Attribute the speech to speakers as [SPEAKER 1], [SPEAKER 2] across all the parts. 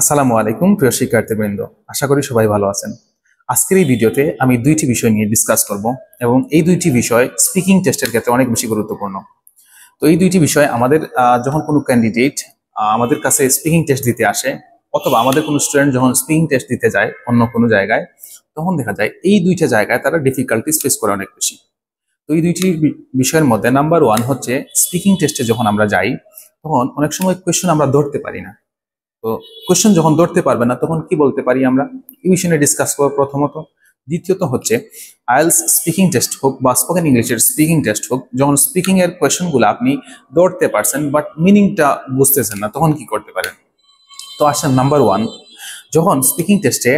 [SPEAKER 1] আসসালামু আলাইকুম প্রিয় শিক্ষার্থীবৃন্দ, আশা করি সবাই ভালো আছেন। আজকের এই ভিডিওতে আমি দুইটি বিষয় নিয়ে ডিসকাস করব এবং এই দুইটি বিষয় স্পিকিং টেস্টের ক্ষেত্রে অনেক বেশি গুরুত্বপূর্ণ। তো এই দুইটি বিষয় আমাদের যখন কোনো ক্যান্ডিডেট আমাদের কাছে স্পিকিং টেস্ট দিতে আসে অথবা আমাদের কোনো স্টুডেন্ট যখন স্পিকিং টেস্ট দিতে যায় অন্য কোনো জায়গায়, তখন দেখা যায় এই দুইটা জায়গায় তারা ডিফিকাল্টিস ফেস করে অনেক বেশি। তো এই দুইটি বিষয়ের মধ্যে নাম্বার ওয়ান হচ্ছে, স্পিকিং টেস্টে যখন আমরা যাই তখন অনেক সময় কোয়েশ্চেন আমরা ধরতে পারি না। তো কোয়েশ্চেন যখন ধরতে পারবে না তখন কি বলতে পারি আমরা, এই বিষয়ে ডিসকাস করবো প্রথমত। দ্বিতীয়ত হচ্ছে, আইএলটিএস স্পিকিং টেস্ট হোক বা স্পোকেন ইংলিশের স্পিকিং টেস্ট হোক, যখন স্পিকিং এর কোয়েশ্চেনগুলো আপনি ধরতে পারছেন বাট মিনিংটা বুঝতেছেন না, তখন কি করতে পারেন। তো আসেন নাম্বার ওয়ান, যখন স্পিকিং টেস্টে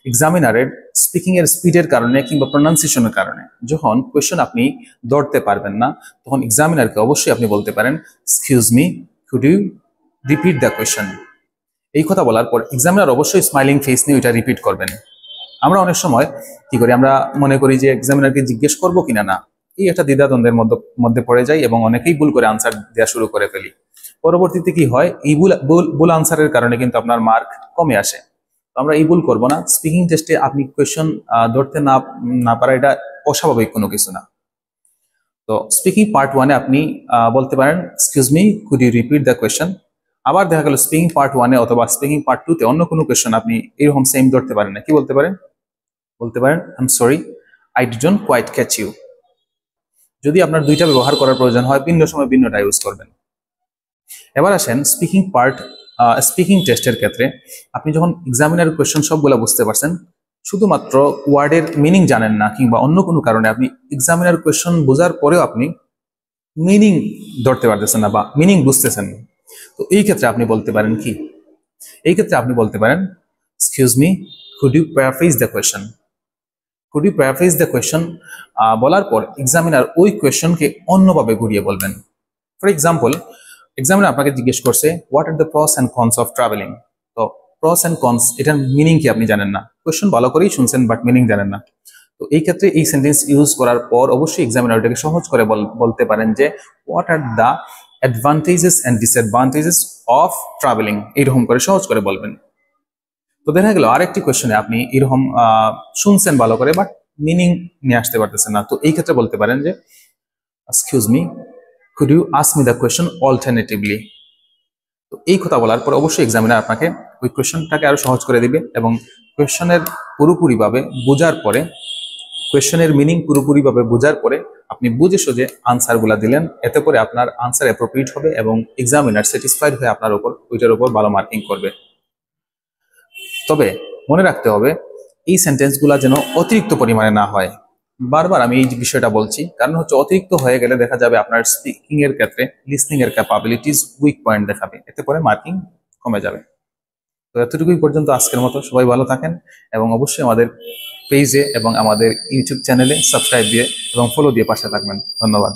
[SPEAKER 1] এক্সামিনারের স্পিকিং এর স্পিডের কারণে কিংবা প্রনাউন্সিয়েশনের কারণে যখন কোয়েশ্চেন আপনি ধরতে পারবেন না, তখন এক্সামিনারকে অবশ্যই আপনি বলতে পারেন, excuse me, could you repeat the question. এই কথা বলার পর এক্সামিনার অবশ্যই স্মাইলিং ফেস নিয়ে ওইটা রিপিট করবেন। আমরা অনেক সময় কি করি, আমরা মনে করি যে এক্সামিনারকে জিজ্ঞেস করবো কিনা না, এই একটা দ্বিধাদ্বন্দ্বের মধ্যে পড়ে যাই এবং অনেকেই ভুল করে আনসার দেওয়া শুরু করে ফেলি। পরবর্তীতে কি হয়, এই ভুল আনসারের কারণে কিন্তু আপনার মার্ক কমে আসে। তো আমরা এই ভুল করবো না। স্পিকিং টেস্টে আপনি কোয়েশ্চেন ধরতে না পারা এটা অস্বাভাবিক কোনো কিছু না। তো স্পিকিং পার্ট ওয়ানে আপনি বলতে পারেন, excuse me, could you repeat the question. আবার দেখা গেল স্পিকিং পার্ট ওয়ানে অথবা স্পিকিং পার্ট টুতে অন্য কোনো কোয়েশ্চেন আপনি এরকম সেম ধরতে পারেন না, কি বলতে পারেন, I am sorry, I didn't quite catch you. যদি আপনার দুইটা ব্যবহার করার প্রয়োজন হয়, ভিন্ন সময় ভিন্নটা ইউজ করবেন। এবার আসেন স্পিকিং টেস্টের ক্ষেত্রে, আপনি যখন এক্সামিনার কোয়েশ্চেন সবগুলো বুঝতে পারছেন, শুধুমাত্র ওয়ার্ডের মিনিং জানেন না কিংবা অন্য কোনো কারণে আপনি এক্সামিনার কোয়েশ্চেন বোঝার পরেও আপনি মিনিং ধরতে পারতেছেন না বা মিনিং বুঝতেছেন না, তো এই ক্ষেত্রে আপনি বলতে পারেন কি, এই ক্ষেত্রে আপনি বলতে পারেন, excuse me, could you paraphrase the question. Could you paraphrase the question বলার পর এক্সামিনার ওই কোয়েশ্চনকে অন্যভাবে ঘুরিয়ে বলবেন। ফর এক্সাম্পল, এক্সামিনার আপনাকে জিজ্ঞেস করছে, what are the pros and cons of travelling. তো প্রস অ্যান্ড কনস এটার মিনিং কি আপনি জানেন না, কোয়েশ্চন ভালো করেই শুনছেন বাট মিনিং জানেন না। তো এই ক্ষেত্রে এই সেন্টেন্স ইউজ করার পর অবশ্যই এক্সামিনার ওটাকে সহজ করে বলতে পারেন যে, what are the advantages and disadvantages of travelling, এইরকম করে সহজ করে বলবেন। তো দেখা গেল আরেকটি কোয়েশ্চনে আপনি এরকম শুনছেন ভালো করে বাট মিনিং নিয়ে আসতে পারতেছেন না, তো এই ক্ষেত্রে বলতে পারেন যে, excuse me, could you ask me the question alternatively. তো এই কথা বলার পর অবশ্যই এক্সামিনার আপনাকে ওই কোয়েশ্চনটাকে আরো সহজ করে দিবে এবং কোয়েশ্চনের পুরোপুরিভাবে বোঝার পরে, কোয়েশ্চনের মিনিং পুরোপুরিভাবে বোঝার পরে আপনি বুঝে সুঝে আনসারগুলা দিলেন, এতে করে আপনার আনসার অ্যাপ্রোপ্রিয়েট হবে এবং এক্সামিনার স্যাটিসফাইড হয়ে আপনার ওইটার উপর ভালো মার্কিং করবে। তবে মনে রাখতে হবে, এই সেন্টেন্সগুলা যেন অতিরিক্ত পরিমাণে না হয়। বারবার আমি এই বিষয়টা বলছি, কারণ হচ্ছে অতিরিক্ত হয়ে গেলে দেখা যাবে আপনার স্পিকিং এর ক্ষেত্রে লিসনিং এর ক্যাপাবিলিটিস উইক পয়েন্ট দেখাবে, এতে করে মার্কিং কমে যাবে। তো এতটুকুই পর্যন্ত আজকের মতো, সবাই ভালো থাকেন এবং অবশ্যই আমাদের পেজে এবং আমাদের ইউটিউব চ্যানেলে সাবস্ক্রাইব দিয়ে এবং ফলো দিয়ে পাশে থাকবেন। ধন্যবাদ।